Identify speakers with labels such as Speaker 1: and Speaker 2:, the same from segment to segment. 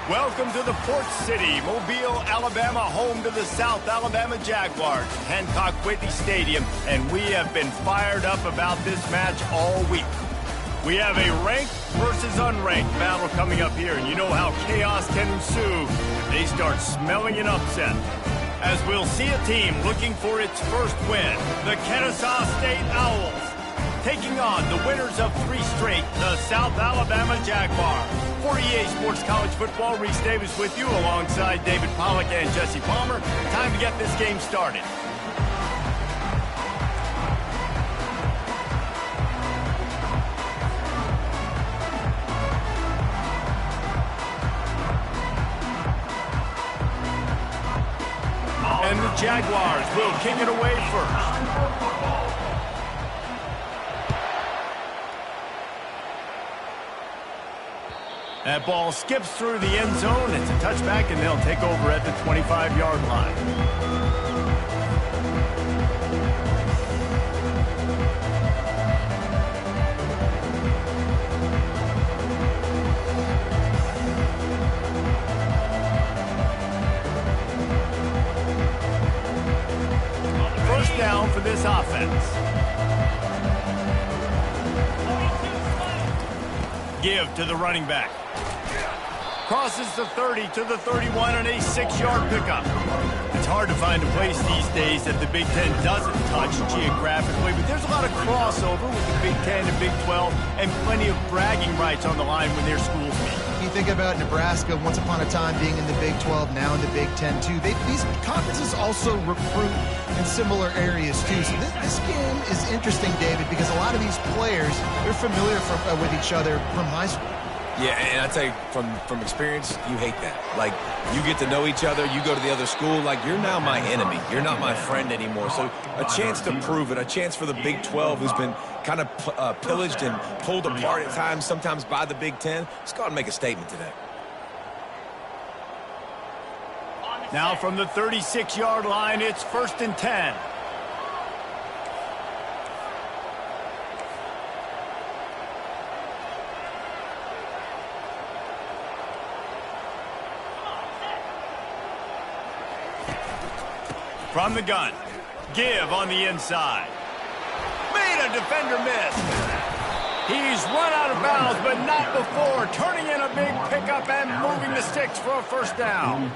Speaker 1: Welcome to the Port City, Mobile, Alabama, home to the South Alabama Jaguars, Hancock Whitney Stadium, and we have been fired up about this match all week. We have a ranked versus unranked battle coming up here, and you know how chaos can ensue if they start smelling an upset. As we'll see a team looking for its first win, the Kennesaw State Owls, taking on the winners of 3 straight, the South Alabama Jaguars. For EA Sports College Football, Reese Davis with you alongside David Pollack and Jesse Palmer. Time to get this game started. And the Jaguars will kick it away first. That ball skips through the end zone. It's a touchback, and they'll take over at the 25-yard line. First down for this offense. Give to the running back. Crosses the 30 to the 31 on a 6-yard pickup. It's hard to find a place these days that the Big Ten doesn't touch geographically, but there's a lot of crossover with the Big Ten and Big 12 and plenty of bragging rights on the line when their schools meet.
Speaker 2: You think about Nebraska once upon a time being in the Big 12, now in the Big 10 too. These conferences also recruit in similar areas too. So this game is interesting, David, because a lot of these players, they're familiar with each other from high school.
Speaker 3: Yeah, and I tell you, from experience, you hate that. Like, you get to know each other, you go to the other school, like, you're now my enemy. You're not my friend anymore. So a chance to prove it, a chance for the Big 12, who's been kind of pillaged and pulled apart at times, sometimes by the Big 10. Let's go out and make a statement today.
Speaker 1: Now from the 36-yard line, it's 1st and 10. From the gun, give on the inside. Made a defender miss. He's run out of bounds, but not before turning in a big pickup and moving the sticks for a first down.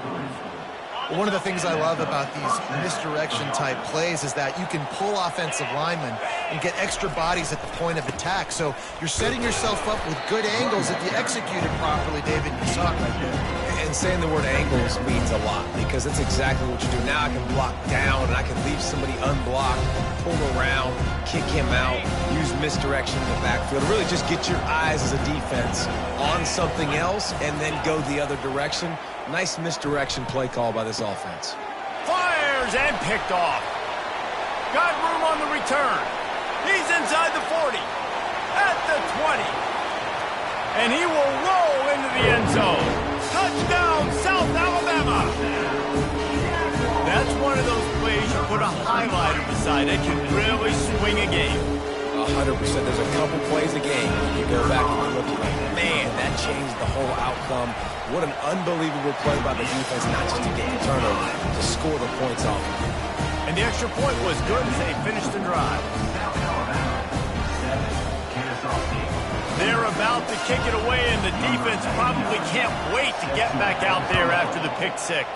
Speaker 2: One of the things I love about these misdirection-type plays is that you can pull offensive linemen and get extra bodies at the point of attack. So you're setting yourself up with good angles if you execute it properly, David. You saw it right there.
Speaker 3: And saying the word angles means a lot because that's exactly what you do. Now I can block down and I can leave somebody unblocked, pull around, kick him out, use misdirection in the backfield. Really just get your eyes as a defense on something else and then go the other direction. Nice misdirection play call by this offense.
Speaker 1: Fires and picked off. Got room on the return. He's inside the 40. At the 20. And he will roll into the end zone. Touchdown, South Alabama. That's one of those plays you put a highlighter beside it can really swing a game.
Speaker 3: 100%. There's a couple plays a game. You go back and look at it. Man, that changed the whole outcome. What an unbelievable play by the defense, not just to get the turnover, to score the points off.
Speaker 1: And the extra point was good as they finished the drive. They're about to kick it away, and the defense probably can't wait to get back out there after the pick six.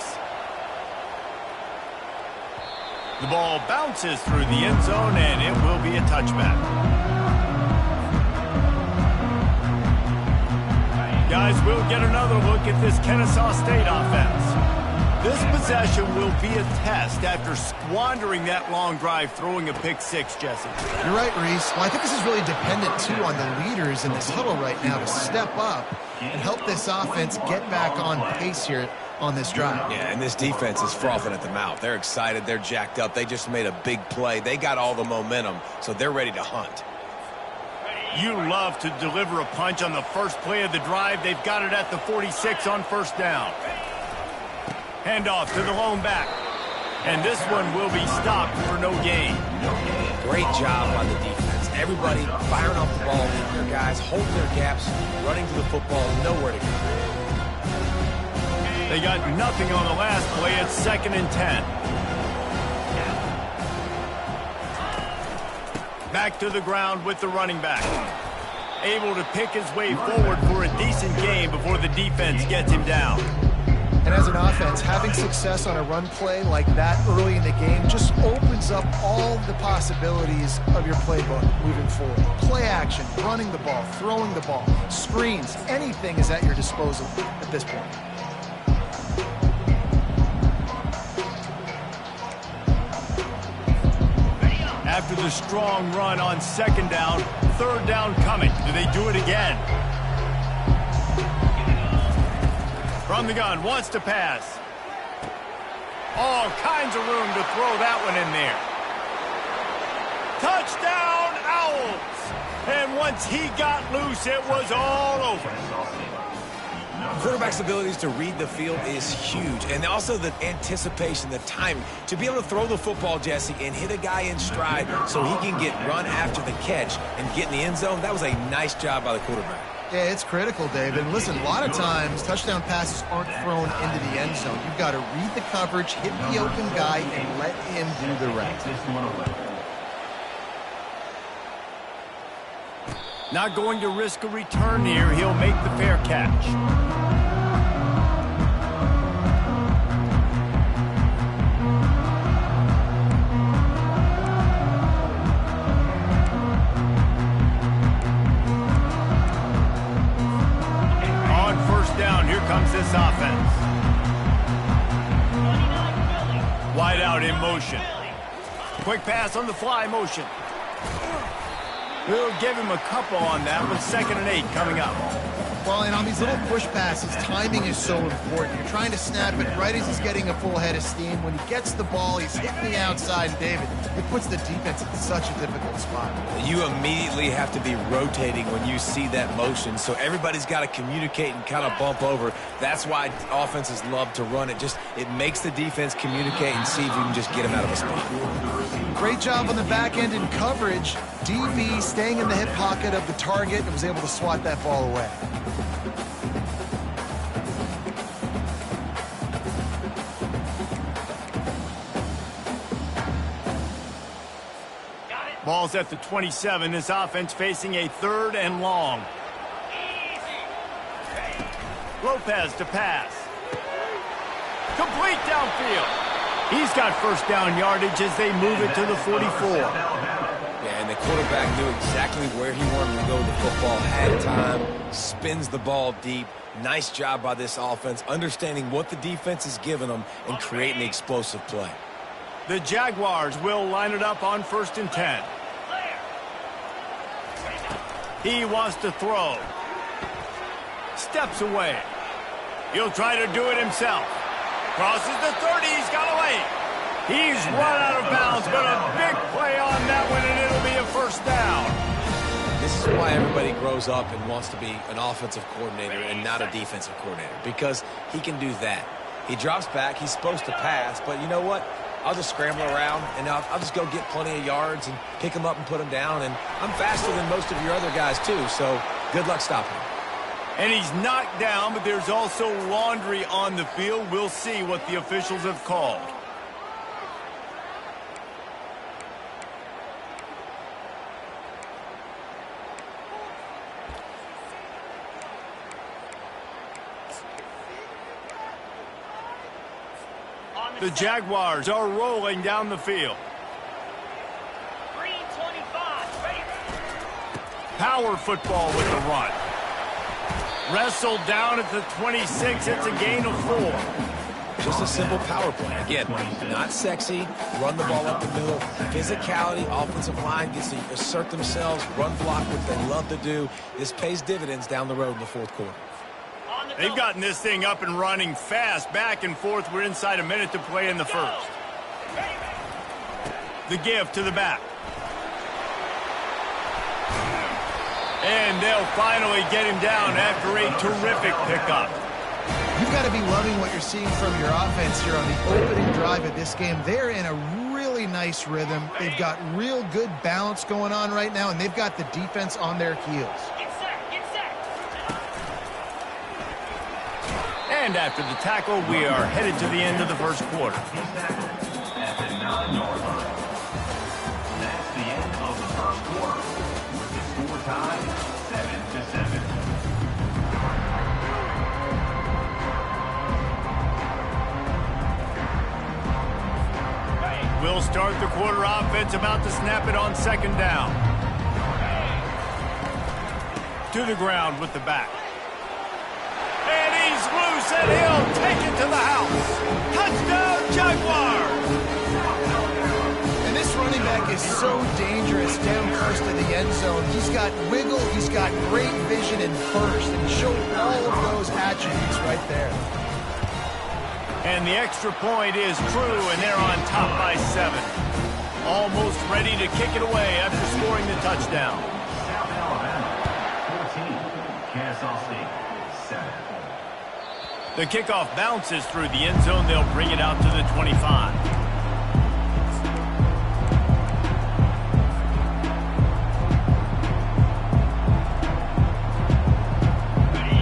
Speaker 1: The ball bounces through the end zone, and it will be a touchback. Guys, we'll get another look at this Kennesaw State offense. This possession will be a test after squandering that long drive, throwing a pick six, Jesse.
Speaker 2: You're right, Reese. Well, I think this is really dependent, too, on the leaders in this huddle right now to step up and help this offense get back on pace here on this drive.
Speaker 3: Yeah, and this defense is frothing at the mouth. They're excited. They're jacked up. They just made a big play. They got all the momentum, so they're ready to hunt.
Speaker 1: You love to deliver a punch on the first play of the drive. They've got it at the 46 on first down. Handoff to the lone back. And this one will be stopped for no gain.
Speaker 3: Great job by the defense. Everybody firing off the ball, their guys holding their gaps, running to the football, nowhere to go.
Speaker 1: They got nothing on the last play. It's 2nd and 10. Back to the ground with the running back. Able to pick his way forward for a decent gain before the defense gets him down.
Speaker 2: And as an offense, having success on a run play like that early in the game just opens up all the possibilities of your playbook moving forward. Play action, running the ball, throwing the ball, screens, anything is at your disposal at this point.
Speaker 1: After the strong run on 2nd down, 3rd down coming. Do they do it again? From the gun, wants to pass. All kinds of room to throw that one in there. Touchdown, Owls! And once he got loose, it was all over.
Speaker 3: Quarterback's abilities to read the field is huge, and also the anticipation, the timing. To be able to throw the football, Jesse, and hit a guy in stride so he can get run after the catch and get in the end zone, that was a nice job by the quarterback.
Speaker 2: Yeah, it's critical, David. Listen, a lot of times touchdown passes aren't thrown into the end zone. You've got to read the coverage, hit the open guy, and let him do the rest.
Speaker 1: Not going to risk a return here. He'll make the fair catch. On 1st down, here comes this offense. Wide out in motion. Quick pass on the fly motion. We'll give him a couple on that with 2nd and 8 coming up.
Speaker 2: Well, and on these little push passes, timing is so important. You're trying to snap it right as he's getting a full head of steam. When he gets the ball, he's hitting the outside, and David, it puts the defense in such a difficult spot.
Speaker 3: You immediately have to be rotating when you see that motion, so everybody's got to communicate and kind of bump over. That's why offenses love to run it. It makes the defense communicate and see if you can just get him out of a spot.
Speaker 2: Great job on the back end in coverage. DB staying in the hip pocket of the target and was able to swat that ball away.
Speaker 1: Ball's at the 27. This offense facing a 3rd and long. Lopez to pass. Complete downfield. He's got 1st down yardage as they move it to the 44.
Speaker 3: Yeah, and the quarterback knew exactly where he wanted to go with the football, had time, spins the ball deep. Nice job by this offense, understanding what the defense is giving them and creating the explosive play.
Speaker 1: The Jaguars will line it up on 1st and 10. He wants to throw. Steps away. He'll try to do it himself. Crosses the 30. He's got away. He's run out of bounds, but a big play on that one, and it'll be a 1st down.
Speaker 3: This is why everybody grows up and wants to be an offensive coordinator and not a defensive coordinator, because he can do that. He drops back. He's supposed to pass, but you know what? I'll just scramble around, and I'll just go get plenty of yards and pick them up and put them down. And I'm faster than most of your other guys, too, so good luck stopping him.
Speaker 1: And he's knocked down, but there's also laundry on the field. We'll see what the officials have called. The Jaguars are rolling down the field. Power football with the run. Wrestled down at the 26. It's a gain of 4.
Speaker 3: Just a simple power play. Again, not sexy. Run the ball up the middle. Physicality, offensive line gets to assert themselves, run block, what they love to do. This pays dividends down the road in the 4th quarter.
Speaker 1: They've gotten this thing up and running fast, back and forth. We're inside a minute to play in the 1st. The give to the back. And they'll finally get him down after a terrific pickup.
Speaker 2: You've got to be loving what you're seeing from your offense here on the opening drive of this game. They're in a really nice rhythm. They've got real good balance going on right now, and they've got the defense on their heels.
Speaker 1: And after the tackle, we are headed to the end of the first quarter.
Speaker 4: At the 9-yard line. That's the end of the first quarter. With the score tied 7-7.
Speaker 1: We'll start the quarter offense, about to snap it on second down. To the ground with the back. And he's loose, and he'll take it to the house. Touchdown, Jaguars!
Speaker 2: And this running back is so dangerous down close to the end zone. He's got wiggle, he's got great vision and burst, and he showed all of those attributes right there.
Speaker 1: And the extra point is true, and they're on top by 7. Almost ready to kick it away after scoring the touchdown.
Speaker 4: South Alabama, 14. Kennesaw State, 7.
Speaker 1: The kickoff bounces through the end zone. They'll bring it out to the 25.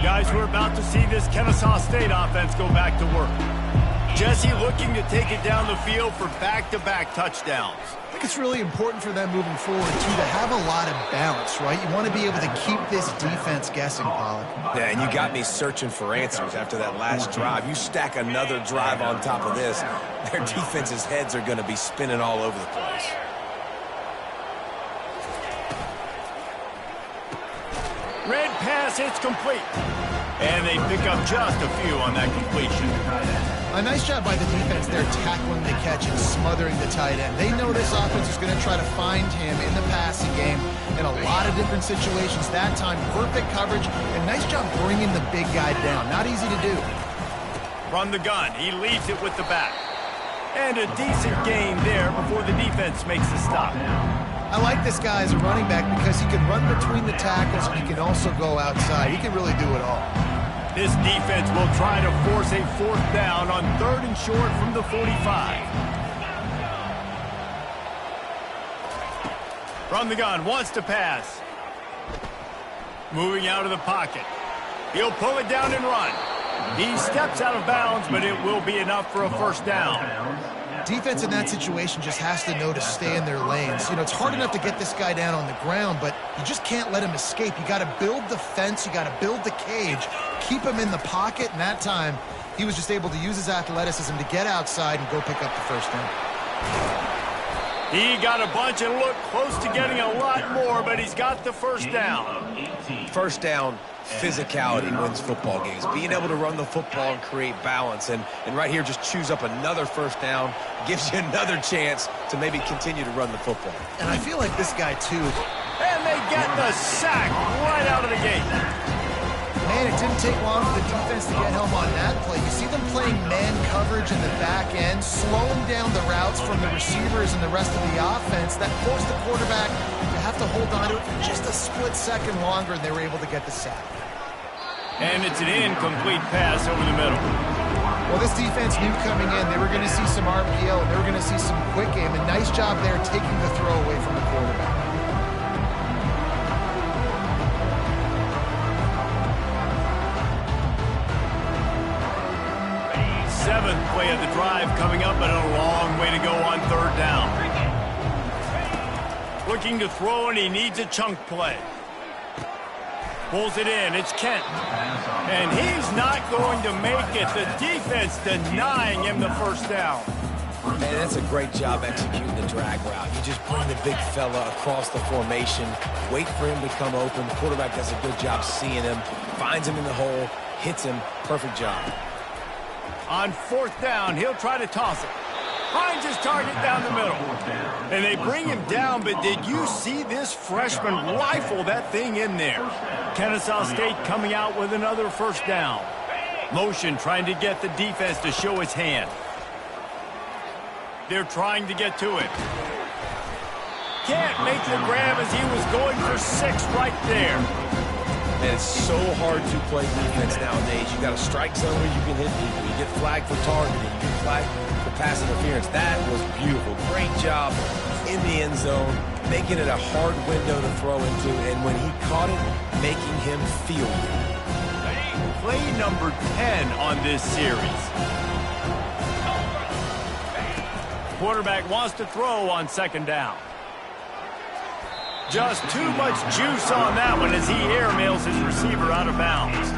Speaker 1: Guys, we're about to see this Kennesaw State offense go back to work. Jesse looking to take it down the field for back-to-back touchdowns.
Speaker 2: I think it's really important for them moving forward, too, to have a lot of balance, right? You want to be able to keep this defense guessing, Pollack.
Speaker 3: Yeah, and you got me searching for answers after that last drive. You stack another drive on top of this, their defense's heads are going to be spinning all over the place.
Speaker 1: Red pass, it's complete. And they pick up just a few on that completion.
Speaker 2: A nice job by the defense there tackling the catch and smothering the tight end. They know this offense is going to try to find him in the passing game in a lot of different situations. That time, perfect coverage, and nice job bringing the big guy down. Not easy to do.
Speaker 1: From the gun, he leaves it with the back. And a decent gain there before the defense makes the stop.
Speaker 2: I like this guy as a running back because he can run between the tackles and he can also go outside. He can really do it all.
Speaker 1: This defense will try to force a 4th down on 3rd and short from the 45. From the gun, wants to pass. Moving out of the pocket. He'll pull it down and run. He steps out of bounds, but it will be enough for a 1st down.
Speaker 2: Defense in that situation just has to know to stay in their lanes. You know, it's hard enough to get this guy down on the ground, but you just can't let him escape. You got to build the fence. You got to build the cage. Keep him in the pocket, and that time he was just able to use his athleticism to get outside and go pick up the 1st down.
Speaker 1: He got a bunch and looked close to getting a lot more, but he's got the 1st down.
Speaker 3: 1st down, physicality wins football games. Being able to run the football and create balance. And right here, just choose up another 1st down, gives you another chance to maybe continue to run the football.
Speaker 2: And I feel like this guy, too.
Speaker 1: And they get the sack right out of the gate.
Speaker 2: Man, it didn't take long for the defense to get home on that play. You see them playing man coverage in the back end, slowing down the routes from the receivers and the rest of the offense. That forced the quarterback to have to hold on to it for just a split second longer, and they were able to get the sack.
Speaker 1: And it's an incomplete pass over the middle.
Speaker 2: Well, this defense knew coming in they were going to see some RPO, and they were going to see some quick game. A nice job there taking the throw away from the quarterback.
Speaker 1: 7th play of the drive coming up, but a long way to go on 3rd down. Looking to throw, and he needs a chunk play. Pulls it in. It's Kent. And he's not going to make it. The defense denying him the 1st down.
Speaker 3: Man, that's a great job executing the drag route. You just bring the big fella across the formation, wait for him to come open. The quarterback does a good job seeing him, finds him in the hole, hits him. Perfect job.
Speaker 1: On 4th down, he'll try to toss it. Finds his target down the middle. And they bring him down, but did you see this freshman rifle that thing in there? Kennesaw State coming out with another 1st down. Motion trying to get the defense to show his hand. They're trying to get to it. Can't make the grab as he was going for 6 right there.
Speaker 3: And it's so hard to play defense nowadays. You got a strike zone where you can hit people. You get flagged for targeting. You get flagged for pass interference. That was beautiful. Great job in the end zone, making it a hard window to throw into. And when he caught it, making him feel it.
Speaker 1: play number 10 on this series. Quarterback wants to throw on second down. Just too much juice on that one as he airmails his receiver out of bounds.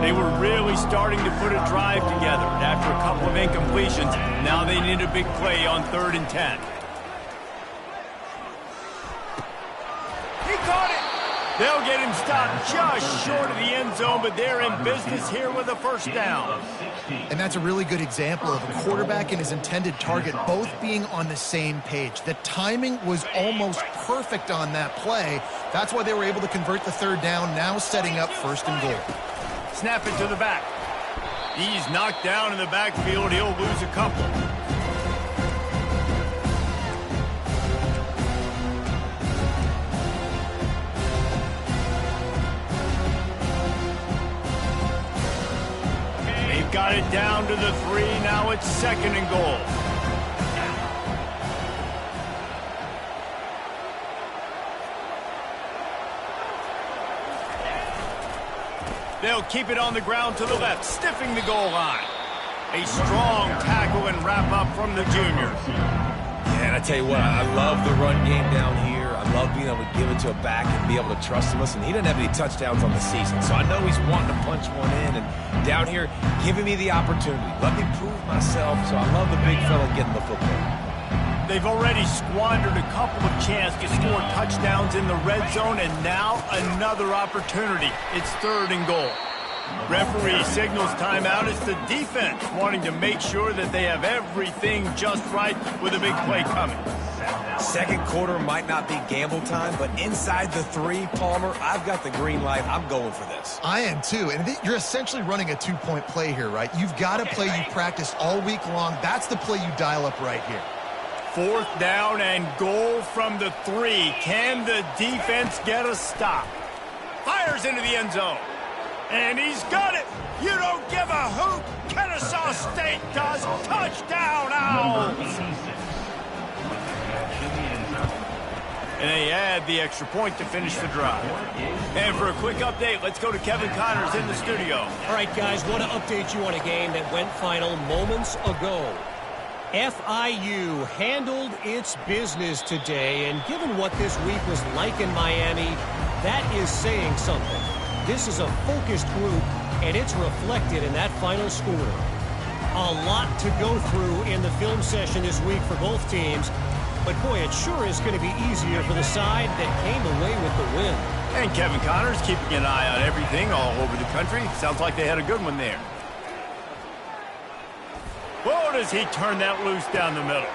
Speaker 1: They were really starting to put a drive together. After a couple of incompletions, now they need a big play on 3rd and 10. He caught it! They'll get him stopped just short of the end zone, but they're in business here with a first down.
Speaker 2: And that's a really good example of a quarterback and his intended target both being on the same page. The timing was almost perfect on that play. That's why they were able to convert the 3rd down, now setting up 1st and goal.
Speaker 1: Snap it to the back. He's knocked down in the backfield. He'll lose a couple. They've got it down to the 3. Now it's 2nd and goal. They'll keep it on the ground to the left, stiffing the goal line. A strong tackle and wrap up from the junior.
Speaker 3: Yeah, and I tell you what, I love the run game down here. I love being able to give it to a back and be able to trust him. Listen, he doesn't have any touchdowns on the season, so I know he's wanting to punch one in. And down here, giving me the opportunity. Let me prove myself, so I love the big fella getting the football.
Speaker 1: They've already squandered a couple of chances to score touchdowns in the red zone, and now another opportunity. It's 3rd and goal. Referee signals timeout. It's the defense wanting to make sure that they have everything just right with a big play coming.
Speaker 3: 2nd quarter might not be gamble time, but inside the 3, Palmer, I've got the green light. I'm going for this.
Speaker 2: I am too, and you're essentially running a 2-point play here, right? You've got a play you've practiced all week long. That's the play you dial up right here.
Speaker 1: 4th down and goal from the 3. Can the defense get a stop? Fires into the end zone. And he's got it. You don't give a hoot. Kennesaw State does. Touchdown, Owls. And they add the extra point to finish the drive. And for a quick update, let's go to Kevin Connors in the studio.
Speaker 5: All right, guys, want to update you on a game that went final moments ago. FIU handled its business today, and given what this week was like in Miami, that is saying something. This is a focused group, and it's reflected in that final score. A lot to go through in the film session this week for both teams, but boy, it sure is going to be easier for the side that came away with the win.
Speaker 1: And Kevin Connors keeping an eye on everything all over the country. Sounds like they had a good one there. Whoa, does he turn that loose down the middle.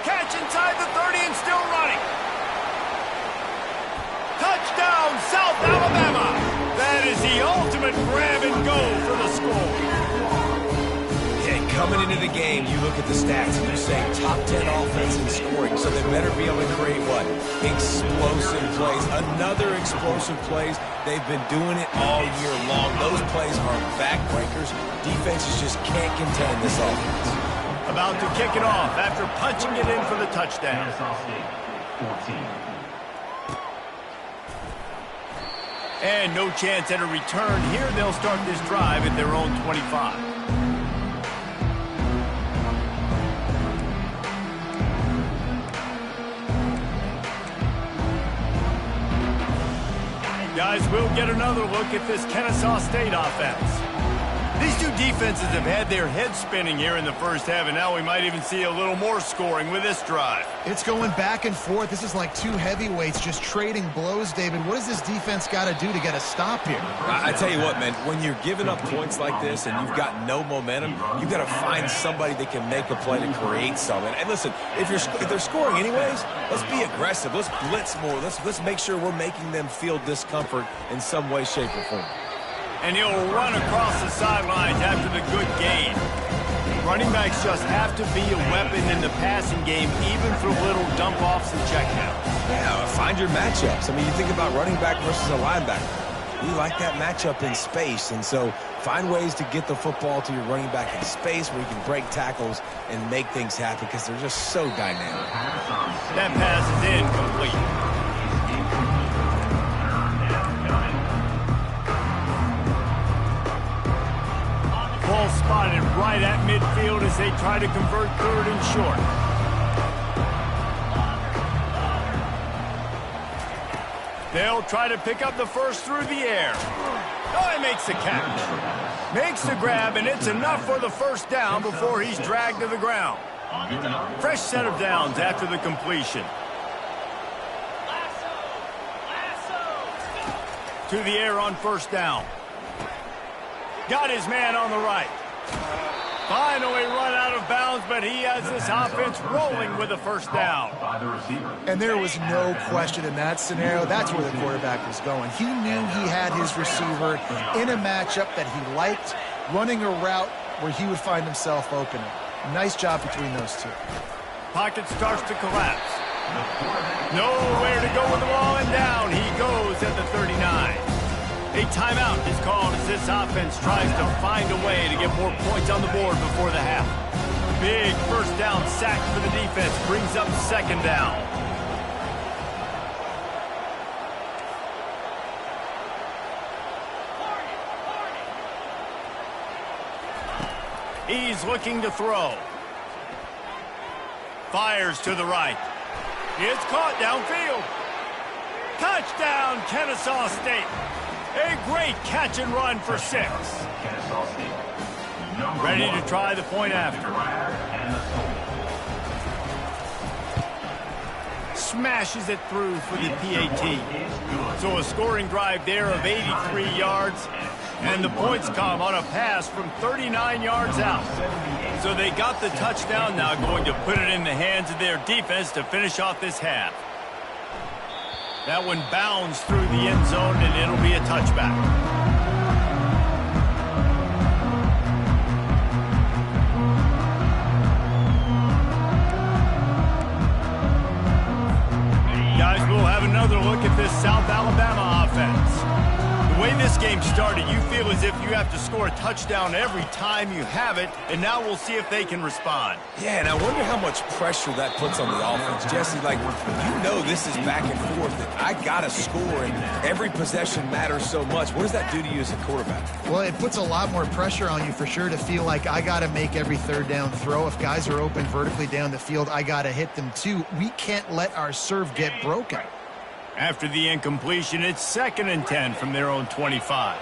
Speaker 1: Catch inside the 30 and still running. Touchdown, South Alabama. That is the ultimate grab and go for the score.
Speaker 3: Yeah, coming into the game, you look at the stats and you say top 10 offense in scoring, so they better be able to create what? Explosive plays. Another explosive plays. They've been doing it all year long. Those plays are backbreakers. Defenses just can't contain this offense.
Speaker 1: About to kick it off after punching it in for the touchdown.
Speaker 4: 14.
Speaker 1: And no chance at a return here. They'll start this drive at their own 25. Guys, we'll get another look at this Kennesaw State offense. These two defenses have had their heads spinning here in the first half, and now we might even see a little more scoring with this drive.
Speaker 2: It's going back and forth. This is like two heavyweights just trading blows, David. What does this defense got to do to get a stop here?
Speaker 3: I tell you what, man, when you're giving up points like this and you've got no momentum, you've got to find somebody that can make a play to create something. And listen, if they're scoring anyways, let's be aggressive. Let's blitz more. Let's make sure we're making them feel discomfort in some way, shape, or form.
Speaker 1: And he'll run across the sidelines after the good gain. Running backs just have to be a weapon in the passing game, even for little dump-offs and checkdowns.
Speaker 3: Yeah, find your matchups. I mean, you think about running back versus a linebacker. we like that matchup in space, and so find ways to get the football to your running back in space where you can break tackles and make things happen because they're just so dynamic.
Speaker 1: That pass is incomplete. Ball spotted right at midfield as they try to convert third and short. They'll try to pick up the first through the air. Oh, he makes the catch. Makes the grab, and it's enough for the first down before he's dragged to the ground. Fresh set of downs after the completion. To the air on first down. Got his man on the right. Finally run out of bounds, but he has this offense rolling with a first down.
Speaker 2: And there was no question in that scenario. That's where the quarterback was going. He knew he had his receiver in a matchup that he liked, running a route where he would find himself opening. Nice job between those two.
Speaker 1: Pocket starts to collapse. Nowhere to go with the ball, and down he goes at the 39. A timeout is called as this offense tries to find a way to get more points on the board before the half. Big first down sack for the defense brings up second down. He's looking to throw. Fires to the right. It's caught downfield. Touchdown, Kennesaw State. A great catch and run for 6. Ready to try the point after. Smashes it through for the PAT. So a scoring drive there of 83 yards. And the points come on a pass from 39 yards out. So they got the touchdown, now going to put it in the hands of their defense to finish off this half. That one bounds through the end zone, and it'll be a touchback. Guys, we'll have another look at this South Alabama offense. The way this game started, you feel as if you have to score a touchdown every time you have it, and now we'll see if they can respond.
Speaker 3: Yeah, and I wonder how much pressure that puts on the offense. Jesse, like, you know this is back and forth. I got to score, and every possession matters so much. What does that do to you as a quarterback?
Speaker 2: Well, it puts a lot more pressure on you for sure to feel like I got to make every third down throw. If guys are open vertically down the field, I got to hit them too. We can't let our serve get broken.
Speaker 1: After the incompletion, it's 2nd and 10 from their own 25.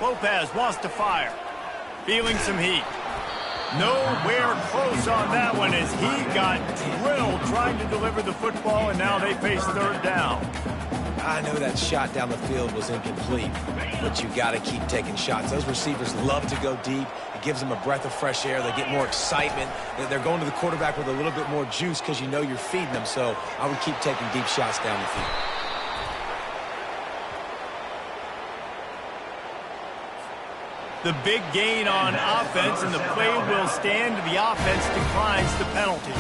Speaker 1: Lopez wants to fire. Feeling some heat. Nowhere close on that one as he got drilled trying to deliver the football, and now they face third down.
Speaker 3: I know that shot down the field was incomplete, but you got to keep taking shots. Those receivers love to go deep. It gives them a breath of fresh air. They get more excitement. They're going to the quarterback with a little bit more juice because you know you're feeding them. So I would keep taking deep shots down the field.
Speaker 1: The big gain on offense, and the play will stand. The offense declines the penalty.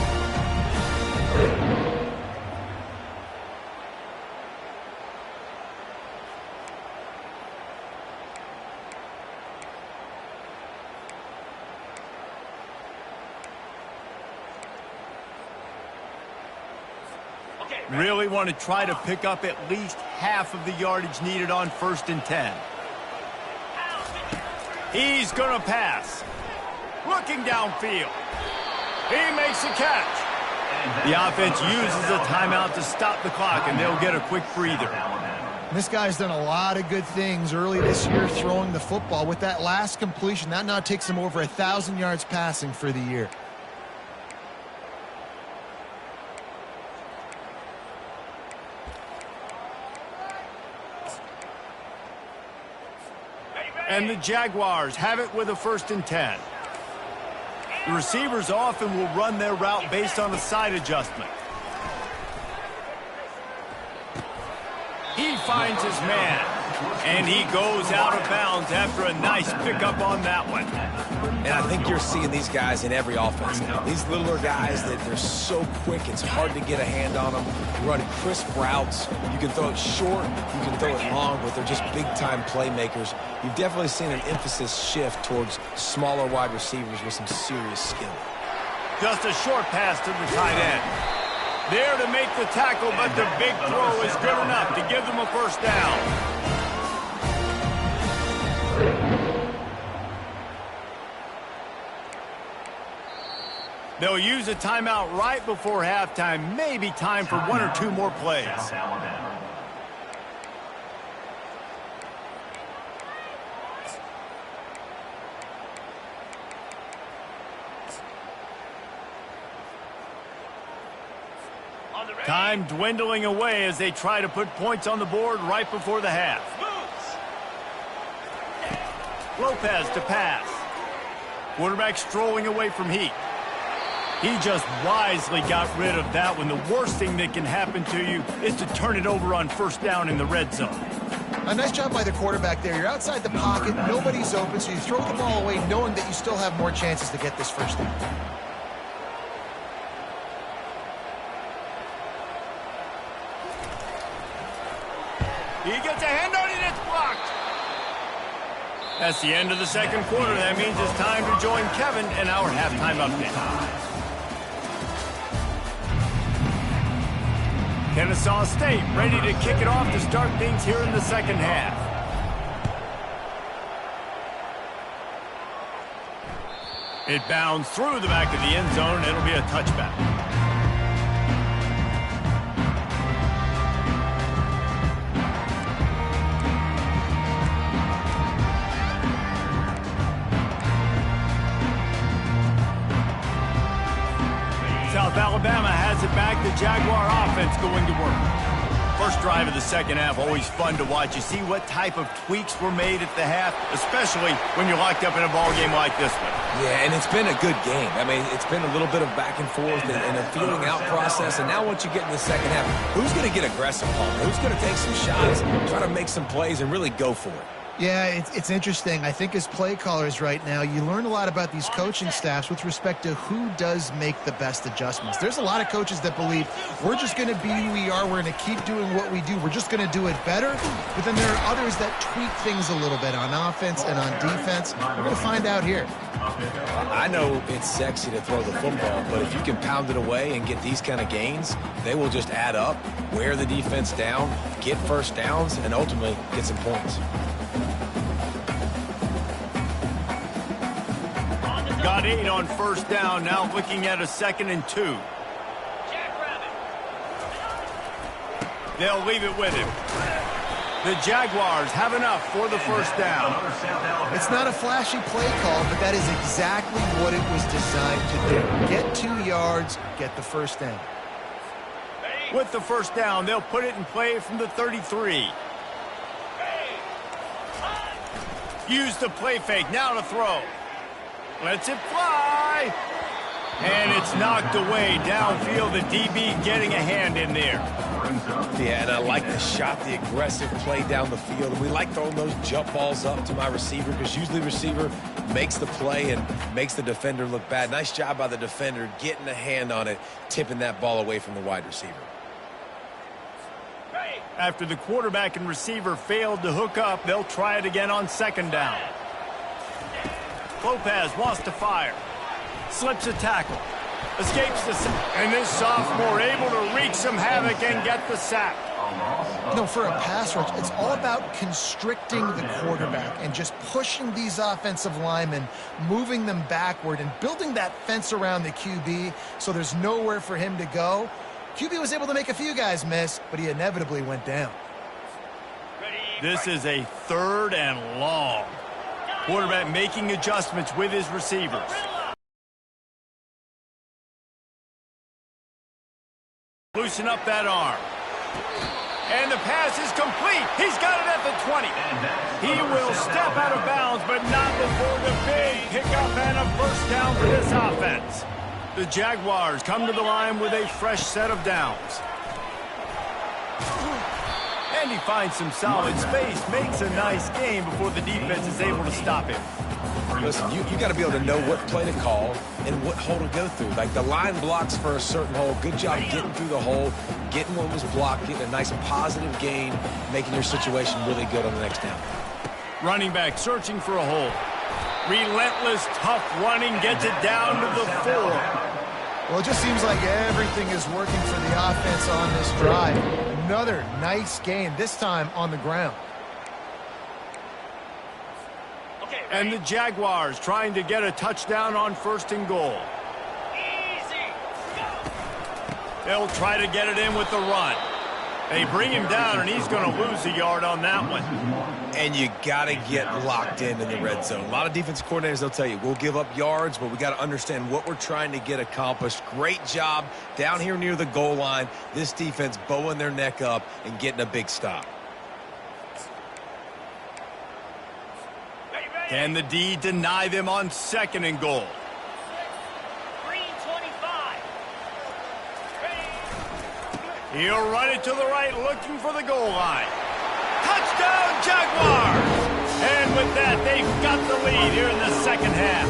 Speaker 1: Really want to try to pick up at least half of the yardage needed on 1st and 10. He's going to pass. Looking downfield. He makes a catch. The offense uses a timeout to stop the clock, and they'll get a quick breather.
Speaker 2: This guy's done a lot of good things early this year throwing the football. With that last completion, that now takes him over 1,000 yards passing for the year.
Speaker 1: And the Jaguars have it with a 1st and 10. The receivers often will run their route based on a side adjustment. He finds his man, and he goes out of bounds after a nice pickup on that one.
Speaker 3: And I think you're seeing these guys in every offense. These littler guys, that they're so quick, it's hard to get a hand on them. Run crisp routes. You can throw it short, you can throw it long, but they're just big-time playmakers. You've definitely seen an emphasis shift towards smaller wide receivers with some serious skill.
Speaker 1: Just a short pass to the tight end. There to make the tackle, but the big throw is good enough to give them a first down. They'll use a timeout right before halftime. Maybe time for one or two more plays. Time dwindling away as they try to put points on the board right before the half. Lopez to pass. Quarterback strolling away from heat. He just wisely got rid of that one. The worst thing that can happen to you is to turn it over on first down in the red zone.
Speaker 2: A nice job by the quarterback there. You're outside the pocket, nobody's open, so you throw the ball away knowing that you still have more chances to get this first down.
Speaker 1: He gets a hand on it, it's blocked. That's the end of the second quarter. That means it's time to join Kevin in our halftime update. Kennesaw State ready to kick it off to start things here in the second half. It bounds through the back of the end zone, and it'll be a touchback. South Alabama has it back. The Jaguar offense going to work. First drive of the second half, always fun to watch. You see what type of tweaks were made at the half, especially when you're locked up in a ball game like this one.
Speaker 3: Yeah, and it's been a good game. I mean, it's been a little bit of back and forth and a feeling out process. And now once you get in the second half, who's going to get aggressive, Palmer? Who's going to take some shots, try to make some plays, and really go for it?
Speaker 2: Yeah, it's interesting. I think as play callers right now, you learn a lot about these coaching staffs with respect to who does make the best adjustments. There's a lot of coaches that believe we're just going to be who we are. We're going to keep doing what we do. We're just going to do it better. But then there are others that tweak things a little bit on offense and on defense. We're going to find out here.
Speaker 3: I know it's sexy to throw the football, but if you can pound it away and get these kind of gains, they will just add up, wear the defense down, get first downs, and ultimately get some points.
Speaker 1: Got 8 on first down, now looking at a 2nd and 2. They'll leave it with him. The Jaguars have enough for the first down.
Speaker 2: It's not a flashy play call, but that is exactly what it was designed to do. Get 2 yards, get the first down.
Speaker 1: With the first down, they'll put it in play from the 33. Use the play fake, now to throw. Lets it fly. And it's knocked away downfield. The DB getting a hand in there.
Speaker 3: Yeah, and I like the shot, the aggressive play down the field. And we like throwing those jump balls up to my receiver because usually the receiver makes the play and makes the defender look bad. Nice job by the defender getting a hand on it, tipping that ball away from the wide receiver.
Speaker 1: After the quarterback and receiver failed to hook up, they'll try it again on second down. Lopez wants to fire. Slips a tackle. Escapes the sack. And this sophomore able to wreak some havoc and get the sack.
Speaker 2: No, for a pass rush, it's all about constricting the quarterback and just pushing these offensive linemen, moving them backward and building that fence around the QB so there's nowhere for him to go. QB was able to make a few guys miss, but he inevitably went down.
Speaker 1: This is a 3rd and long. Quarterback making adjustments with his receivers. Loosen up that arm. And the pass is complete. He's got it at the 20. He will step out of bounds, but not before the big pickup and a first down for this offense. The Jaguars come to the line with a fresh set of downs. And he finds some solid space, makes a nice game before the defense is able to stop him.
Speaker 3: Listen, you got to be able to know what play to call and what hole to go through. Like the line blocks for a certain hole. Good job getting through the hole, getting what was blocked, getting a nice positive gain, making your situation really good on the next down.
Speaker 1: Running back searching for a hole. Relentless, tough running gets it down to the 4.
Speaker 2: Well, it just seems like everything is working for the offense on this drive. Another nice gain, this time on the ground.
Speaker 1: And the Jaguars trying to get a touchdown on 1st and goal. They'll try to get it in with the run. They bring him down, and he's going to lose a yard on that one.
Speaker 3: And you got to get locked in the red zone. A lot of defense coordinators, they'll tell you, we'll give up yards, but we got to understand what we're trying to get accomplished. Great job down here near the goal line. This defense bowing their neck up and getting a big stop.
Speaker 1: Can the D deny them on 2nd and goal? He'll run it to the right, looking for the goal line. Touchdown, Jaguars! And with that, they've got the lead here in the 2nd half.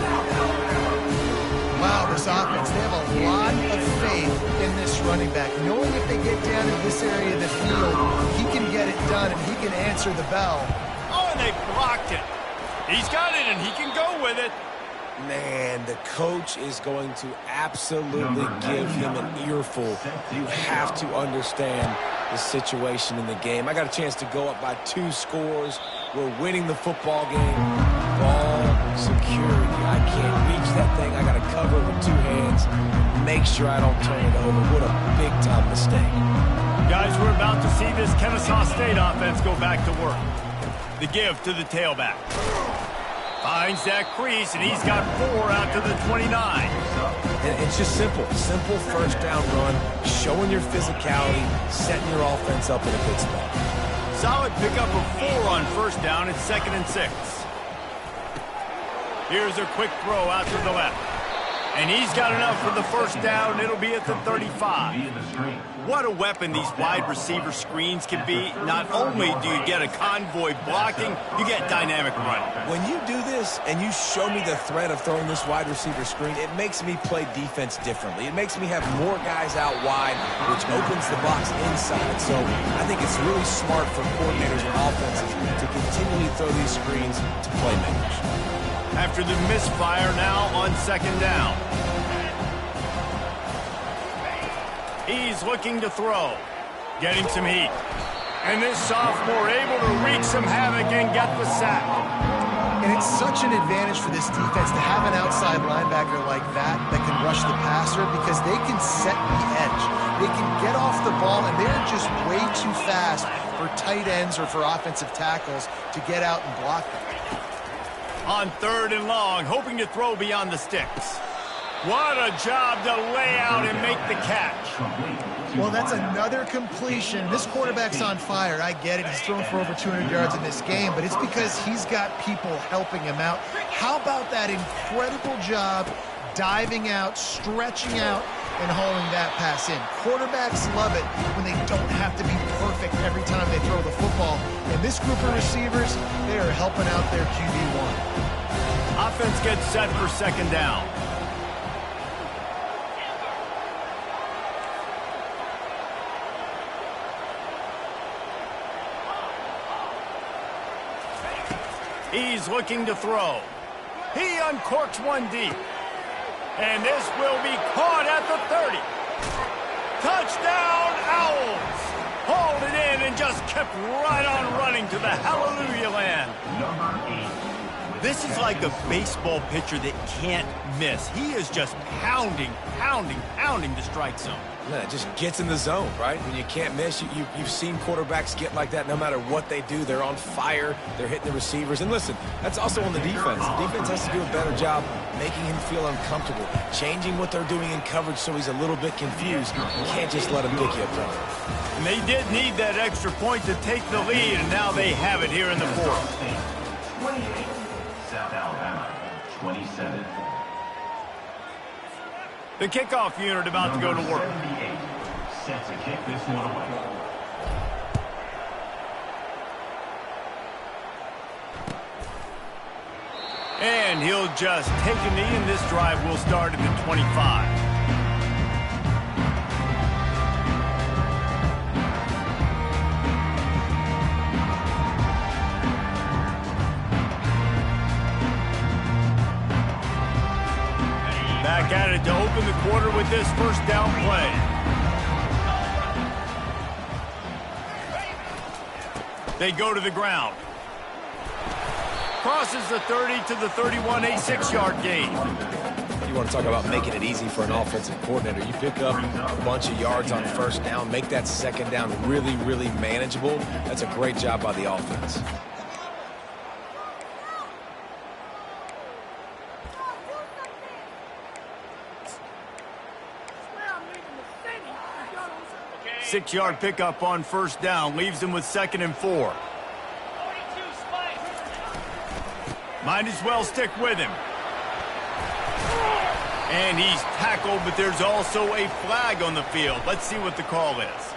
Speaker 2: Wow, this offense, they have a lot of faith in this running back. Knowing if they get down in this area of the field, he can get it done and he can answer the bell.
Speaker 1: Oh, and they blocked it. He's got it, and he can go with it.
Speaker 3: Man, the coach is going to absolutely give him an earful. You have to understand the situation in the game. I got a chance to go up by 2 scores. We're winning the football game. Ball security. I can't reach that thing. I got to cover it with 2 hands. Make sure I don't turn it over. What a big-time mistake.
Speaker 1: Guys, we're about to see this Kennesaw State offense go back to work. The give to the tailback. Finds that crease, and he's got 4 out to the 29.
Speaker 3: And it's just simple. Simple 1st down run, showing your physicality, setting your offense up in a good spot.
Speaker 1: Solid pickup of 4 on 1st down. It's 2nd and 6. Here's a quick throw out to the left. And he's got enough for the 1st down. It'll be at the 35. What a weapon these wide receiver screens can be. Not only do you get a convoy blocking, you get dynamic running.
Speaker 3: When you do this and you show me the threat of throwing this wide receiver screen, it makes me play defense differently. It makes me have more guys out wide, which opens the box inside. So I think it's really smart for coordinators and offenses to continually throw these screens to playmakers.
Speaker 1: After the misfire now on 2nd down. He's looking to throw. Getting some heat. And this sophomore able to wreak some havoc and get the sack.
Speaker 2: And it's such an advantage for this defense to have an outside linebacker like that can rush the passer because they can set the edge. They can get off the ball, and they're just way too fast for tight ends or for offensive tackles to get out and block them.
Speaker 1: On 3rd and long, hoping to throw beyond the sticks. What a job to lay out and make the catch.
Speaker 2: Well, that's another completion. This quarterback's on fire. I get it. He's thrown for over 200 yards in this game, but it's because he's got people helping him out. How about that incredible job diving out, stretching out, and hauling that pass in? Quarterbacks love it when they don't have to be perfect every time they throw the football. And this group of receivers, they are helping out their QB1.
Speaker 1: Offense gets set for 2nd down. He's looking to throw. He uncorks one deep. And this will be caught at the 30. Touchdown, Owls! Hauled it in and just kept right on running to the hallelujah land. This is like a baseball pitcher that can't miss. He is just pounding the strike zone.
Speaker 3: Man, it just gets in the zone, right? When you can't miss, you've seen quarterbacks get like that no matter what they do. They're on fire. They're hitting the receivers. And listen, that's also on the defense. The defense has to do a better job making him feel uncomfortable, changing what they're doing in coverage so he's a little bit confused. You can't just let him pick you apart.
Speaker 1: And they did need that extra point to take the lead, and now they have it here in the 4th.
Speaker 4: 28, South Alabama, 27.
Speaker 1: The kickoff unit about to go to work.
Speaker 4: 78, set to kick this one away.
Speaker 1: And he'll just take a knee, and this drive will start at the 25. Back at it to open the quarter with this first down play. They go to the ground. Crosses the 30 to the 31, a 6-yard gain.
Speaker 3: You want to talk about making it easy for an offensive coordinator. You pick up a bunch of yards on first down, make that second down really, really manageable. That's a great job by the offense.
Speaker 1: Six-yard pickup on first down. Leaves him with 2nd and 4. Might as well stick with him. And he's tackled, but there's also a flag on the field. Let's see what the call is.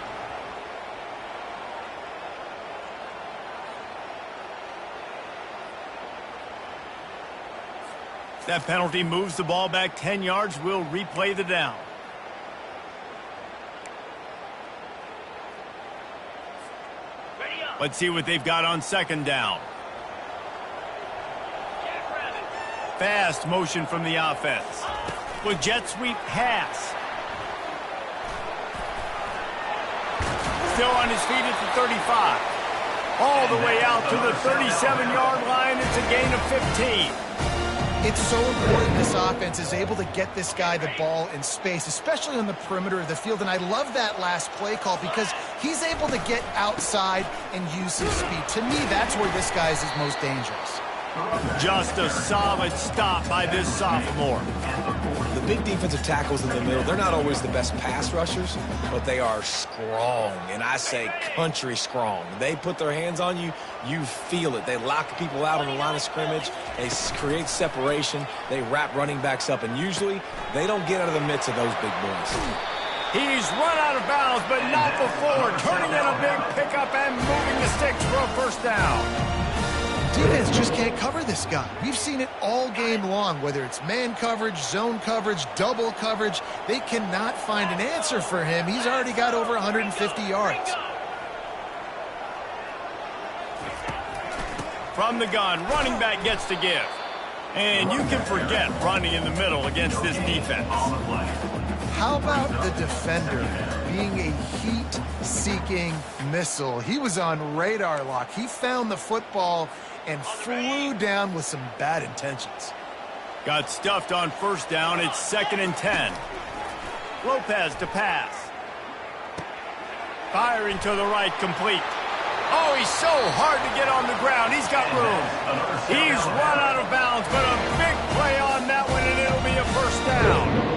Speaker 1: That penalty moves the ball back 10 yards. We'll replay the down. Let's see what they've got on second down. Fast motion from the offense. With jet sweep pass. Still on his feet at the 35. All the way out to the 37-yard line. It's a gain of 15.
Speaker 2: It's so important this offense is able to get this guy the ball in space, especially on the perimeter of the field. And I love that last play call because he's able to get outside and use his speed. To me, that's where this guy is his most dangerous.
Speaker 1: Just a solid stop by this sophomore.
Speaker 3: The big defensive tackles in the middle, they're not always the best pass rushers, but they are strong, and I say country strong. They put their hands on you, you feel it. They lock people out on the line of scrimmage. They create separation. They wrap running backs up, and usually they don't get out of the midst of those big boys.
Speaker 1: He's run out of bounds, but not before. Turning in a big pickup and moving the sticks for a first down.
Speaker 2: Defense just can't cover this guy. We've seen it all game long, whether it's man coverage, zone coverage, double coverage. They cannot find an answer for him. He's already got over 150 yards.
Speaker 1: From the gun, running back gets to give. And you can forget running in the middle against this defense.
Speaker 2: How about the defender being a heat-seeking missile? He was on radar lock. He found the football and flew down with some bad intentions.
Speaker 1: Got stuffed on first down. It's 2nd and 10. Lopez to pass. Firing to the right, complete. Oh, he's so hard to get on the ground. He's got room. He's run out of bounds, but a big play on that one, and it'll be a first down.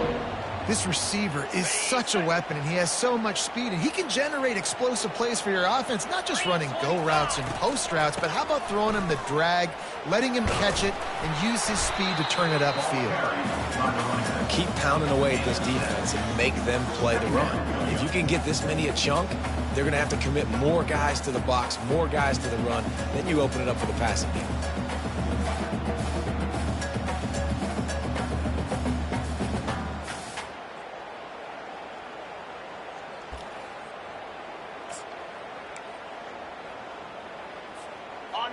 Speaker 2: This receiver is such a weapon, and he has so much speed, and he can generate explosive plays for your offense, not just running go routes and post routes, but how about throwing him the drag, letting him catch it, and use his speed to turn it upfield.
Speaker 3: Keep pounding away at this defense and make them play the run. If you can get this many a chunk, they're going to have to commit more guys to the box, more guys to the run. Then you open it up for the passing game.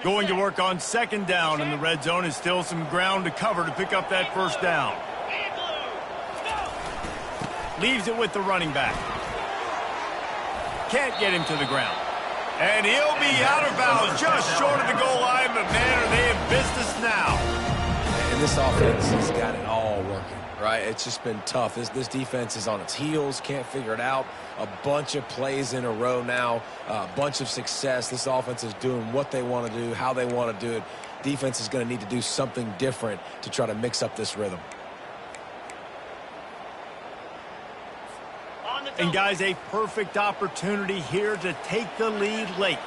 Speaker 1: Going to work on second down, and the red zone is still some ground to cover to pick up that first down. Leaves it with the running back. Can't get him to the ground. And he'll be out of bounds just short of the goal line, but man, are they in business now.
Speaker 3: And this offense has got it all working, right? It's just been tough. This defense is on its heels, can't figure it out. A bunch of plays in a row now, a bunch of success. This offense is doing what they want to do, how they want to do it. Defense is going to need to do something different to try to mix up this rhythm.
Speaker 1: And guys, a perfect opportunity here to take the lead late.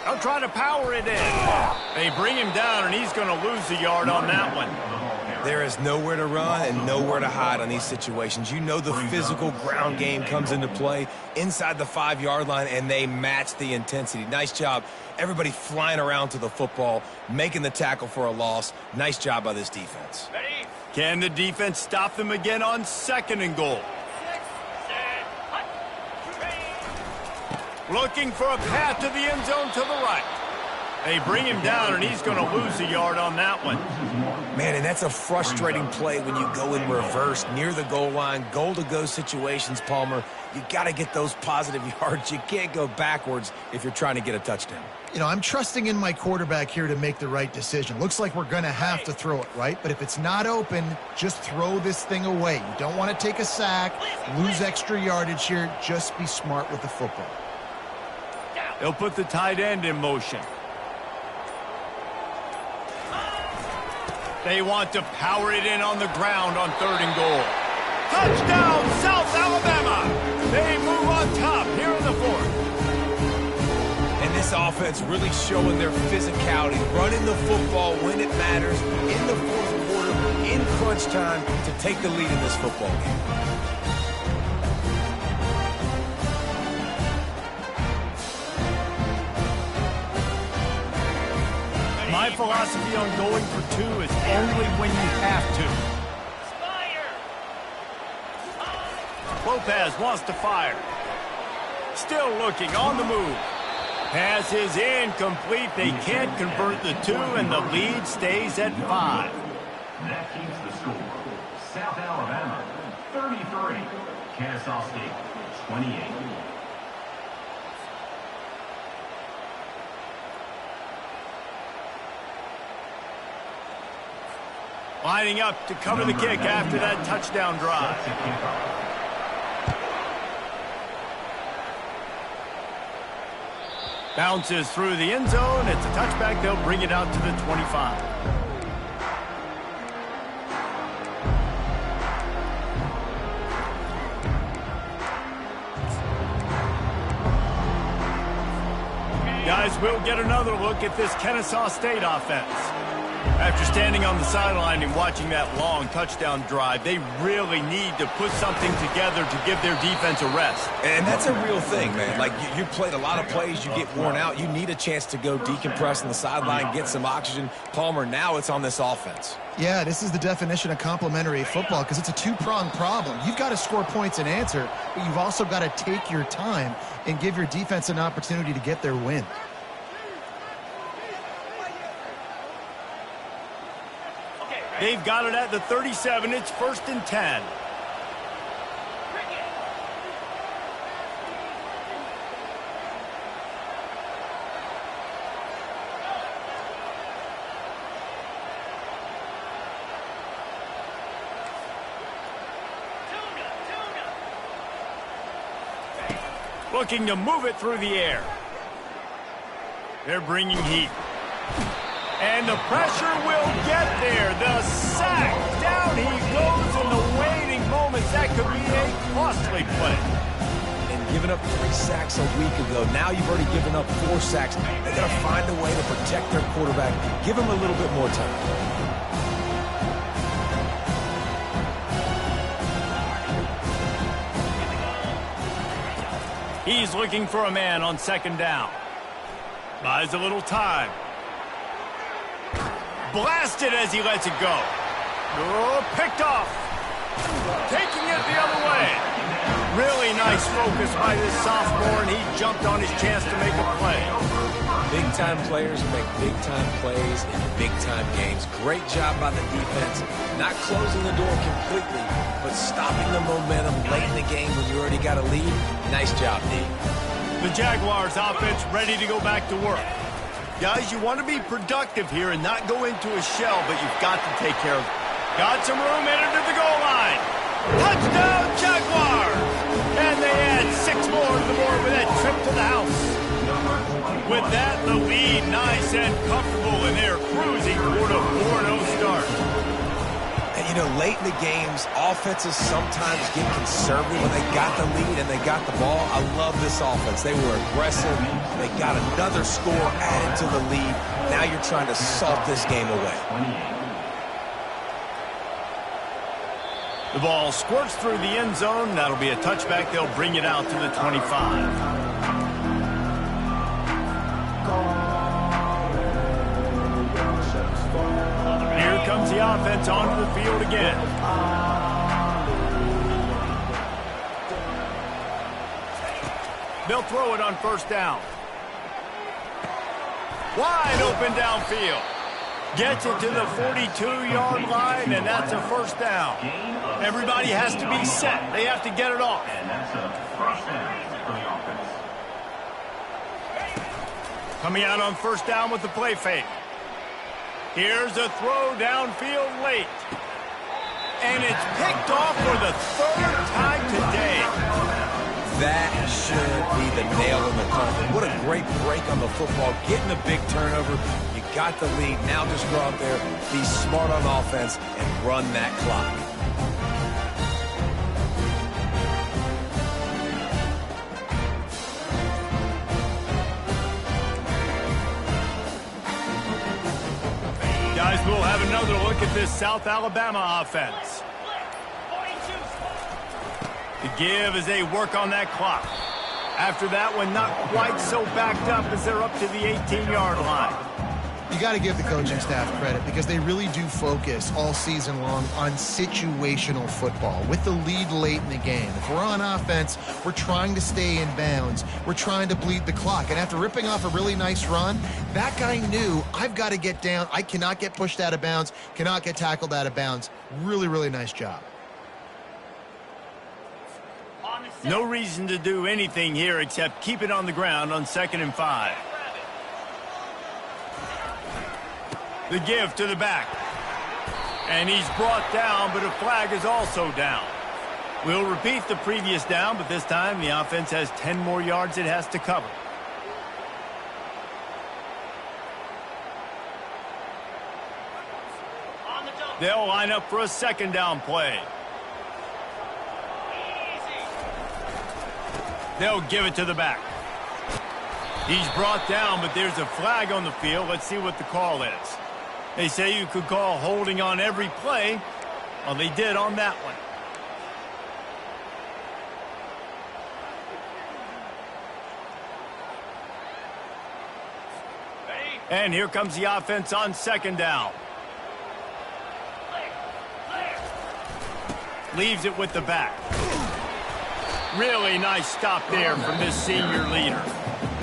Speaker 1: They'll try to power it in. They bring him down, and he's going to lose a yard on that one.
Speaker 3: There is nowhere to run and nowhere to hide on these situations. You know the physical ground game comes into play inside the 5-yard line, and they match the intensity. Nice job. Everybody flying around to the football, making the tackle for a loss. Nice job by this defense.
Speaker 1: Can the defense stop them again on 2nd and goal? Looking for a path to the end zone to the right. They bring him down, and he's going to lose a yard on that one.
Speaker 3: Man, and that's a frustrating play when you go in reverse near the goal line, goal-to-go situations, Palmer. You got to get those positive yards. You can't go backwards if you're trying to get a touchdown.
Speaker 2: You know, I'm trusting in my quarterback here to make the right decision. Looks like we're going to have to throw it, right? But if it's not open, just throw this thing away. You don't want to take a sack, lose extra yardage here. Just be smart with the football.
Speaker 1: They'll put the tight end in motion. They want to power it in on the ground on 3rd and goal. Touchdown, South Alabama! They move on top here in the 4th.
Speaker 3: And this offense really showing their physicality, running the football when it matters, in the 4th quarter, in crunch time, to take the lead in this football game.
Speaker 1: My philosophy on going for 2 is only when you have to. Lopez wants to fire. Still looking on the move. Pass is incomplete. They can't convert the 2, and the lead stays at 5.
Speaker 4: That keeps the score. South Alabama, 33. Kennesaw State, 28.
Speaker 1: Lining up to cover the kick after that touchdown drive. Bounces through the end zone. It's a touchback. They'll bring it out to the 25. Guys, we'll get another look at this Kennesaw State offense. After standing on the sideline and watching that long touchdown drive, they really need to put something together to give their defense a rest.
Speaker 3: And that's a real thing, man. Like, you played a lot of plays, you get worn out. You need a chance to go decompress on the sideline, get some oxygen. Palmer, now it's on this offense.
Speaker 2: Yeah, this is the definition of complementary football because it's a two-pronged problem. You've got to score points and answer, but you've also got to take your time and give your defense an opportunity to get their win.
Speaker 1: They've got it at the 37. It's 1st and 10. Looking to move it through the air. They're bringing heat. And the pressure will get there. The sack. Down he goes in the waiting moments. That could be a costly play.
Speaker 3: And giving up 3 sacks a week ago. Now you've already given up 4 sacks. They got to find a way to protect their quarterback. Give him a little bit more time.
Speaker 1: He's looking for a man on 2nd down. Buys a little time. Blasted as he lets it go. Oh, picked off. Taking it the other way. Really nice focus by this sophomore, and he jumped on his chance to make a play.
Speaker 3: Big-time players make big-time plays in big-time games. Great job by the defense. Not closing the door completely, but stopping the momentum late in the game when you already got a lead. Nice job, D.
Speaker 1: The Jaguars offense ready to go back to work. Guys, you want to be productive here and not go into a shell, but you've got to take care of it. Got some room headed to the goal line. Touchdown, Jaguars! And they add 6 more to the board with that trip to the house. With that, the lead nice and comfortable, and they're cruising toward a 4-0 start.
Speaker 3: And, you know, late in the games, offenses sometimes get conservative when they got the lead and they got the ball. I love this offense. They were aggressive. They got another score added to the lead. Now you're trying to salt this game away.
Speaker 1: The ball squirts through the end zone. That'll be a touchback. They'll bring it out to the 25. Here comes the offense onto the field again. They'll throw it on first down. Wide open downfield. Gets it to the 42-yard line, and that's a first down. Everybody has to be set. They have to get it off.
Speaker 4: And that's a first down for the offense.
Speaker 1: Coming out on first down with the play fake. Here's a throw downfield late. And it's picked off for the third time today.
Speaker 3: That should be the nail in the coffin. What a great break on the football. Getting a big turnover. You got the lead. Now just go out there, be smart on offense, and run that clock.
Speaker 1: Guys, we'll have another look at this South Alabama offense. The give as they work on that clock. After that one, not quite so backed up as they're up to the 18-yard line.
Speaker 2: You got to give the coaching staff credit because they really do focus all season long on situational football with the lead late in the game. If we're on offense, we're trying to stay in bounds. We're trying to bleed the clock. And after ripping off a really nice run, that guy knew, I've got to get down. I cannot get pushed out of bounds, cannot get tackled out of bounds. Really, really nice job.
Speaker 1: No reason to do anything here except keep it on the ground on 2nd and 5. The give to the back. And he's brought down, but a flag is also down. We'll repeat the previous down, but this time the offense has 10 more yards it has to cover. They'll line up for a 2nd down play. They'll give it to the back. He's brought down, but there's a flag on the field. Let's see what the call is. They say you could call holding on every play. Well, they did on that one. And here comes the offense on 2nd down. Leaves it with the back. Really nice stop there from this senior leader.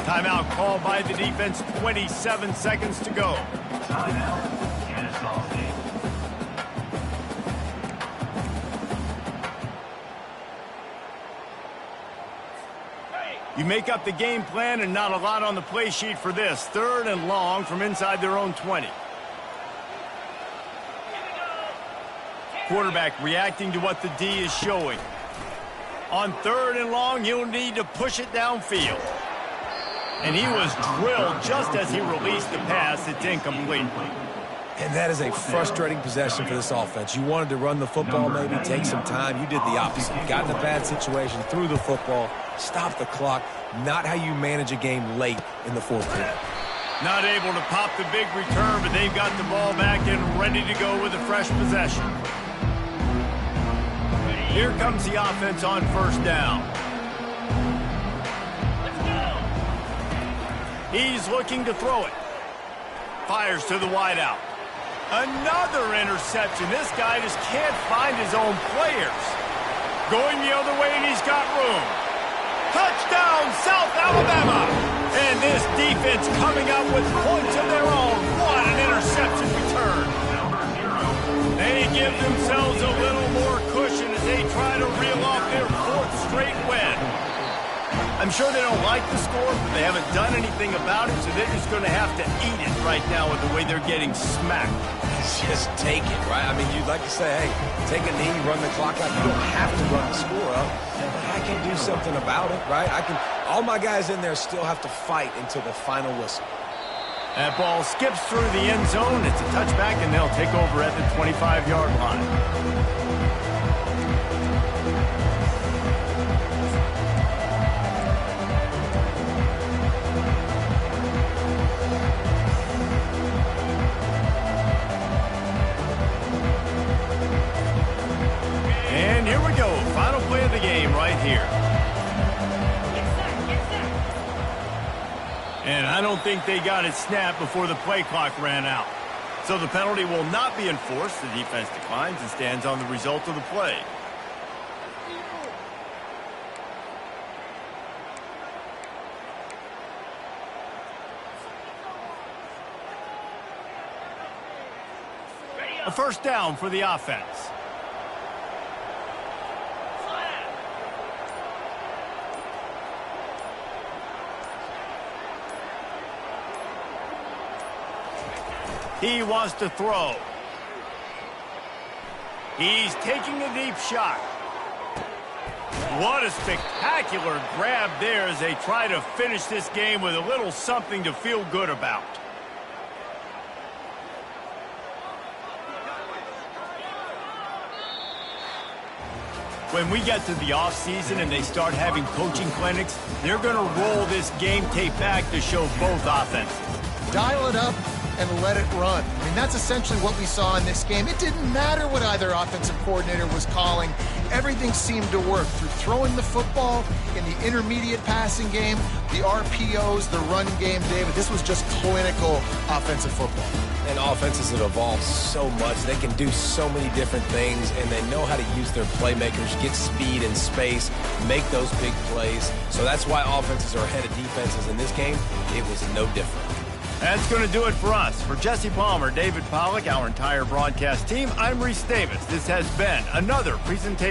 Speaker 1: Timeout called by the defense, 27 seconds to go.
Speaker 4: Timeout, Kennesaw State.
Speaker 1: You make up the game plan and not a lot on the play sheet for this. 3rd and long from inside their own 20. Quarterback reacting to what the D is showing. On 3rd and long, he'll need to push it downfield. And he was drilled just as he released the pass. It's incomplete.
Speaker 3: And that is a frustrating possession for this offense. You wanted to run the football, maybe take some time. You did the opposite. Got in a bad situation, threw the football, stopped the clock. Not how you manage a game late in the 4th quarter.
Speaker 1: Not able to pop the big return, but they've got the ball back and ready to go with a fresh possession. Here comes the offense on 1st down. He's looking to throw it. Fires to the wideout. Another interception. This guy just can't find his own players. Going the other way, and he's got room. Touchdown, South Alabama! And this defense coming up with points of their own. What an interception return. They give themselves a little more cushion as they try to reel off their 4th straight win. I'm sure they don't like the score, but they haven't done anything about it, so they're just going to have to eat it right now with the way they're getting smacked.
Speaker 3: Just take it, right? I mean, you'd like to say, hey, take a knee, run the clock out. You don't have to run the score up, but I can do something about it, right? All my guys in there still have to fight until the final whistle.
Speaker 1: That ball skips through the end zone. It's a touchback, and they'll take over at the 25-yard line. here. And I don't think they got it snapped before the play clock ran out. So the penalty will not be enforced. The defense declines and stands on the result of the play. A first down for the offense. He wants to throw. He's taking a deep shot. What a spectacular grab there as they try to finish this game with a little something to feel good about. When we get to the offseason and they start having coaching clinics, they're going to roll this game tape back to show both offenses.
Speaker 2: Dial it up and let it run. I mean, that's essentially what we saw in this game. It didn't matter what either offensive coordinator was calling. Everything seemed to work through throwing the football in the intermediate passing game, the RPOs, the run game, David. This was just clinical offensive football.
Speaker 3: And offenses have evolved so much. They can do so many different things, and they know how to use their playmakers, get speed and space, make those big plays. So that's why offenses are ahead of defenses in this game. It was no different.
Speaker 1: That's going to do it for us. For Jesse Palmer, David Pollack, our entire broadcast team, I'm Reese Davis. This has been another presentation